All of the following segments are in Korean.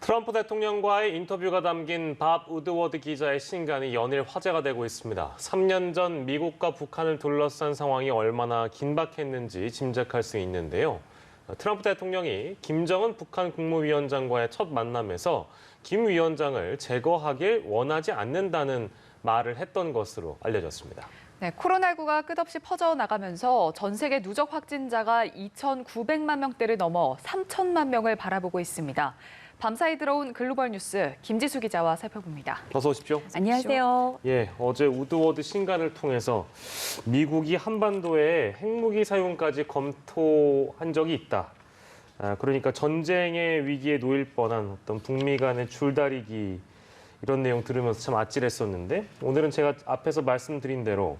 트럼프 대통령과의 인터뷰가 담긴 밥 우드워드 기자의 신간이 연일 화제가 되고 있습니다. 3년 전 미국과 북한을 둘러싼 상황이 얼마나 긴박했는지 짐작할 수 있는데요. 트럼프 대통령이 김정은 북한 국무위원장과의 첫 만남에서 김 위원장을 제거하길 원하지 않는다는 말을 했던 것으로 알려졌습니다. 네, 코로나19가 끝없이 퍼져나가면서 전 세계 누적 확진자가 2,900만 명대를 넘어 3천만 명을 바라보고 있습니다. 밤사이 들어온 글로벌 뉴스 김지수 기자와 살펴봅니다. 어서 오십시오. 안녕하세요. 예, 어제 우드워드 신간을 통해서 미국이 한반도에 핵무기 사용까지 검토한 적이 있다. 그러니까 전쟁의 위기에 놓일 뻔한 어떤 북미 간의 줄다리기 이런 내용 들으면서 참 아찔했었는데 오늘은 제가 앞에서 말씀드린 대로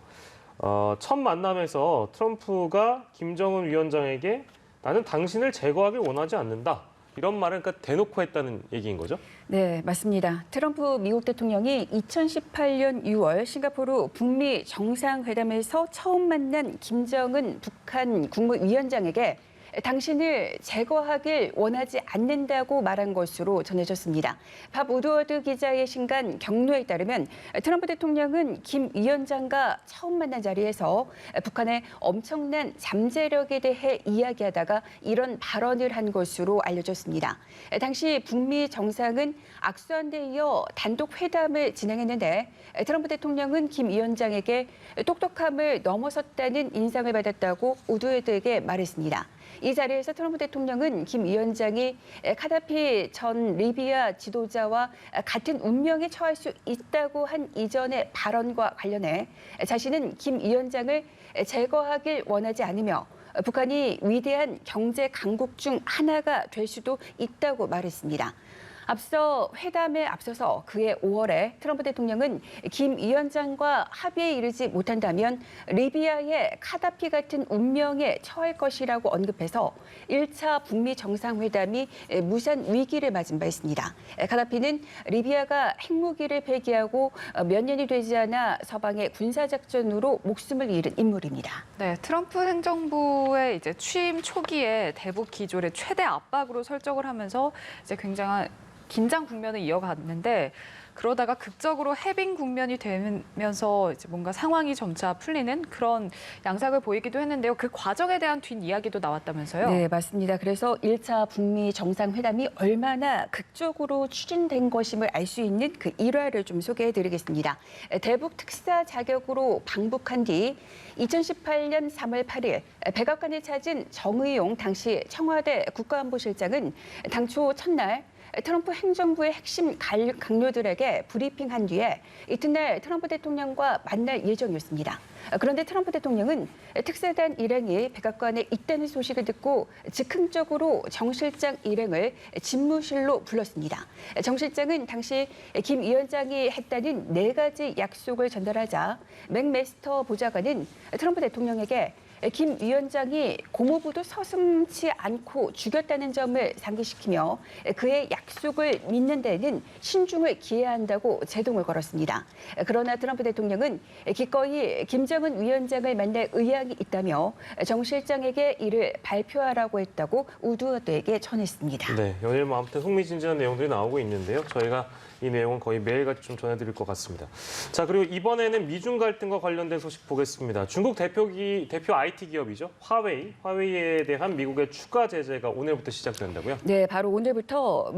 첫 만남에서 트럼프가 김정은 위원장에게 나는 당신을 제거하길 원하지 않는다. 이런 말을 그러니까 대놓고 했다는 얘기인 거죠? 네, 맞습니다. 트럼프 미국 대통령이 2018년 6월 싱가포르 북미 정상회담에서 처음 만난 김정은 북한 국무위원장에게 당신을 제거하길 원하지 않는다고 말한 것으로 전해졌습니다. 밥 우드워드 기자의 신간 경로에 따르면 트럼프 대통령은 김 위원장과 처음 만난 자리에서 북한의 엄청난 잠재력에 대해 이야기하다가 이런 발언을 한 것으로 알려졌습니다. 당시 북미 정상은 악수한 데 이어 단독 회담을 진행했는데 트럼프 대통령은 김 위원장에게 똑똑함을 넘어섰다는 인상을 받았다고 우드워드에게 말했습니다. 이 자리에서 트럼프 대통령은 김 위원장이 카다피 전 리비아 지도자와 같은 운명에 처할 수 있다고 한 이전의 발언과 관련해 자신은 김 위원장을 제거하길 원하지 않으며 북한이 위대한 경제 강국 중 하나가 될 수도 있다고 말했습니다. 앞서 회담에 앞서서 그해 5월에 트럼프 대통령은 김 위원장과 합의에 이르지 못한다면 리비아의 카다피 같은 운명에 처할 것이라고 언급해서 1차 북미 정상회담이 무산 위기를 맞은 바 있습니다. 카다피는 리비아가 핵무기를 폐기하고 몇 년이 되지 않아 서방의 군사작전으로 목숨을 잃은 인물입니다. 네, 트럼프 행정부의 이제 취임 초기에 대북 기조를 최대 압박으로 설정을 하면서 이제 굉장한 긴장 국면을 이어갔는데 그러다가 극적으로 해빙 국면이 되면서 이제 뭔가 상황이 점차 풀리는 그런 양상을 보이기도 했는데요. 그 과정에 대한 뒷이야기도 나왔다면서요? 네, 맞습니다. 그래서 1차 북미 정상회담이 얼마나 극적으로 추진된 것임을 알 수 있는 그 일화를 좀 소개해드리겠습니다. 대북 특사 자격으로 방북한 뒤 2018년 3월 8일 백악관을 찾은 정의용 당시 청와대 국가안보실장은 당초 첫날 트럼프 행정부의 핵심 강요들에게 브리핑한 뒤에 이튿날 트럼프 대통령과 만날 예정이었습니다. 그런데 트럼프 대통령은 특사단 일행이 백악관에 있다는 소식을 듣고 즉흥적으로 정 실장 일행을 집무실로 불렀습니다. 정 실장은 당시 김 위원장이 했다는 4가지 약속을 전달하자 맥메스터 보좌관은 트럼프 대통령에게 김 위원장이 고모부도 서슴지 않고 죽였다는 점을 상기시키며 그의 약속을 믿는 데는 신중을 기해야 한다고 제동을 걸었습니다. 그러나 트럼프 대통령은 기꺼이 김정은 위원장을 만날 의향이 있다며 정 실장에게 이를 발표하라고 했다고 우드워드에게 전했습니다. 네, 연일 뭐 아무튼 흥미진진한 내용들이 나오고 있는데요. 저희가 이 내용은 거의 매일같이 좀 전해드릴 것 같습니다. 자, 그리고 이번에는 미중 갈등과 관련된 소식 보겠습니다. 중국 대표 IT 기업이죠. 화웨이에 대한 미국의 추가 제재가 오늘부터 시작된다고요? 네, 바로 오늘부터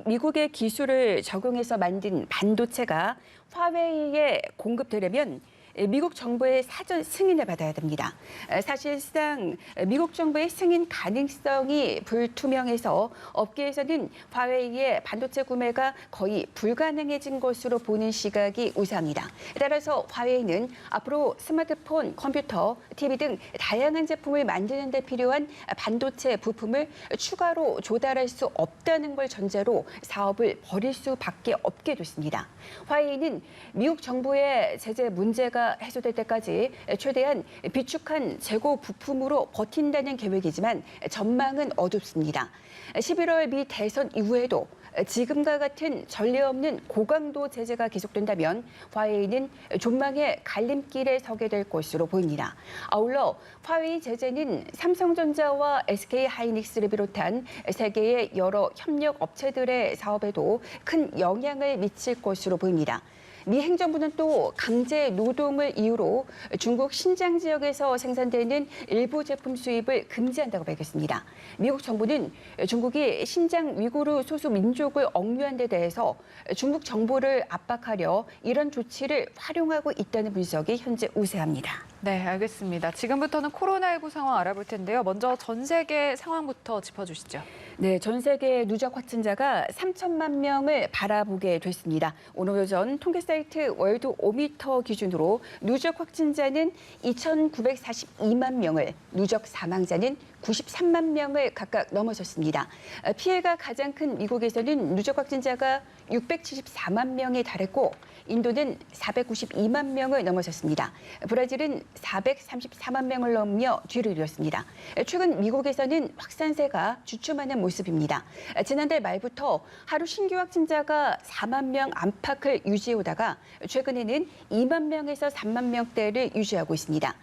미국의 기술을 적용해서 만든 반도체가 화웨이에 공급되려면 미국 정부의 사전 승인을 받아야 됩니다. 사실상 미국 정부의 승인 가능성이 불투명해서 업계에서는 화웨이의 반도체 구매가 거의 불가능해진 것으로 보는 시각이 우세합니다. 따라서 화웨이는 앞으로 스마트폰, 컴퓨터, TV 등 다양한 제품을 만드는 데 필요한 반도체 부품을 추가로 조달할 수 없다는 걸 전제로 사업을 벌일 수밖에 없게 됐습니다. 화웨이는 미국 정부의 제재 문제가 해소될 때까지 최대한 비축한 재고 부품으로 버틴다는 계획이지만 전망은 어둡습니다. 11월 미 대선 이후에도 지금과 같은 전례 없는 고강도 제재가 계속된다면 화웨이는 존망의 갈림길에 서게 될 것으로 보입니다. 아울러 화웨이 제재는 삼성전자와 SK하이닉스를 비롯한 세계의 여러 협력 업체들의 사업에도 큰 영향을 미칠 것으로 보입니다. 미 행정부는 또 강제 노동을 이유로 중국 신장 지역에서 생산되는 일부 제품 수입을 금지한다고 밝혔습니다. 미국 정부는 중국이 신장 위구르 소수 민족을 억류한 데 대해서 중국 정부를 압박하려 이런 조치를 활용하고 있다는 분석이 현재 우세합니다. 네, 알겠습니다. 지금부터는 코로나19 상황 알아볼 텐데요. 먼저 전 세계 상황부터 짚어주시죠. 네, 전 세계 누적 확진자가 3천만 명을 바라보게 됐습니다. 오늘 오전 통계 사이트 월드오미터 기준으로 누적 확진자는 2,942만 명을, 누적 사망자는 93만 명을 각각 넘어섰습니다. 피해가 가장 큰 미국에서는 누적 확진자가 674만 명에 달했고 인도는 492만 명을 넘어섰습니다. 브라질은 434만 명을 넘겨 뒤를 이었습니다. 최근 미국에서는 확산세가 주춤하는 모습입니다. 지난달 말부터 하루 신규 확진자가 4만 명 안팎을 유지해오다가 최근에는 2만 명에서 3만 명대를 유지하고 있습니다.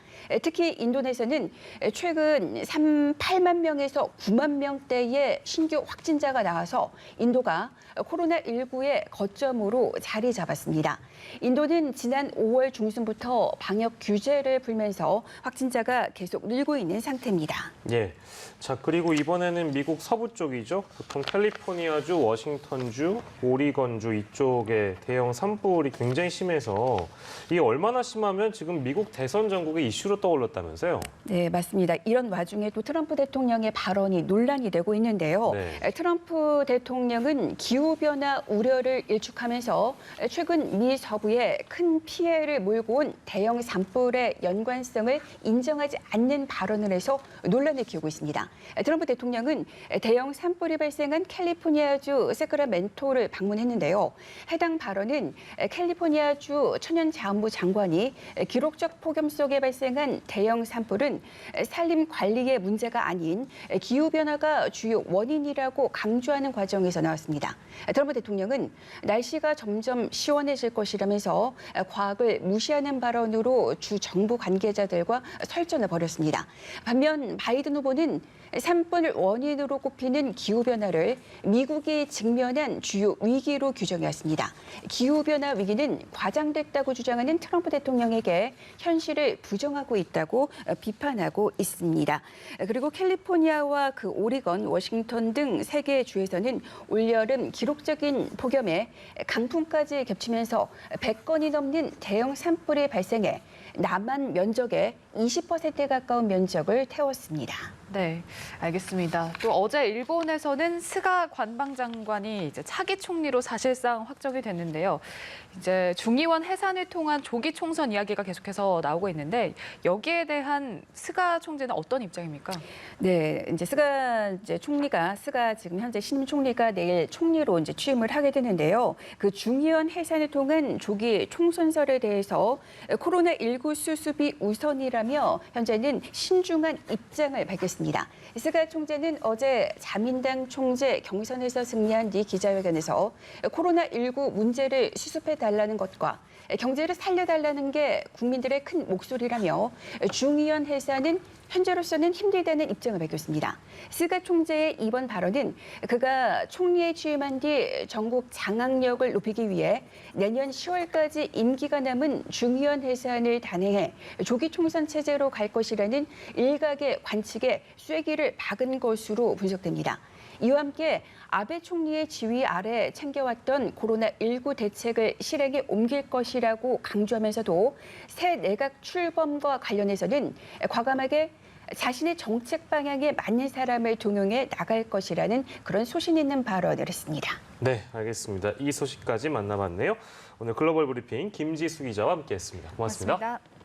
특히 인도네시아는 최근 8만 명에서 9만 명대의 신규 확진자가 나와서 인도가 코로나19의 거점으로 자리 잡았습니다. 인도는 지난 5월 중순부터 방역 규제를 풀면서 확진자가 계속 늘고 있는 상태입니다. 예. 자, 그리고 이번에는 미국 서부 쪽이죠. 보통 캘리포니아주, 워싱턴주, 오리건주 이쪽에 대형 산불이 굉장히 심해서 이게 얼마나 심하면 지금 미국 대선 전국의 이슈로 떠올랐다면서요? 네, 맞습니다. 이런 와중에 또 트럼프 대통령의 발언이 논란이 되고 있는데요. 네. 트럼프 대통령은 기후변화 우려를 일축하면서 최근 미 서부에 큰 피해를 몰고 온 대형 산불의 연관성을 인정하지 않는 발언을 해서 논란을 키우고 있습니다. 트럼프 대통령은 대형 산불이 발생한 캘리포니아주 세크라멘토를 방문했는데요. 해당 발언은 캘리포니아주 천연자원부 장관이 기록적 폭염 속에 발생한 대형 산불은 산림 관리의 문제가 아닌 기후변화가 주요 원인이라고 강조하는 과정에서 나왔습니다. 트럼프 대통령은 날씨가 점점 시원해질 것이라면서 과학을 무시하는 발언으로 주 정부 관계자들과 설전을 벌였습니다. 반면 바이든 후보는 산불 원인으로 꼽히는 기후변화를 미국이 직면한 주요 위기로 규정했습니다. 기후변화 위기는 과장됐다고 주장하는 트럼프 대통령에게 현실을 부정하고 있다고 비판하고 있습니다. 그리고 캘리포니아와 그 오리건, 워싱턴 등 세 개의 주에서는 올여름 기록적인 폭염에 강풍까지 겹치면서 100건이 넘는 대형 산불이 발생해 남한 면적의 20%에 가까운 면적을 태웠습니다. 네, 알겠습니다. 또 어제 일본에서는 스가 관방장관이 이제 차기 총리로 사실상 확정이 됐는데요. 이제 중의원 해산을 통한 조기 총선 이야기가 계속해서 나오고 있는데 여기에 대한 스가 총재는 어떤 입장입니까? 네, 이제 스가 총리가 지금 현재 신임 총리가 내일 총리로 이제 취임을 하게 되는데요. 그 중의원 해산을 통한 조기 총선설에 대해서 코로나19 수습이 우선이라며 현재는 신중한 입장을 밝혔습니다. 스가 총재는 어제 자민당 총재 경선에서 승리한 뒤 기자회견에서 코로나19 문제를 수습해달라는 것과 경제를 살려달라는 게 국민들의 큰 목소리라며 중의원 해산은 현재로서는 힘들다는 입장을 밝혔습니다. 스가 총재의 이번 발언은 그가 총리에 취임한 뒤 전국 장악력을 높이기 위해 내년 10월까지 임기가 남은 중의원 해산을 단행해 조기 총선 체제로 갈 것이라는 일각의 관측에 쐐기를 박은 것으로 분석됩니다. 이와 함께 아베 총리의 지휘 아래 챙겨왔던 코로나19 대책을 실행에 옮길 것이라고 강조하면서도 새 내각 출범과 관련해서는 과감하게 자신의 정책 방향에 맞는 사람을 동용해 나갈 것이라는 그런 소신 있는 발언을 했습니다. 네, 알겠습니다. 이 소식까지 만나봤네요. 오늘 글로벌 브리핑 김지수 기자와 함께했습니다. 고맙습니다. 고맙습니다.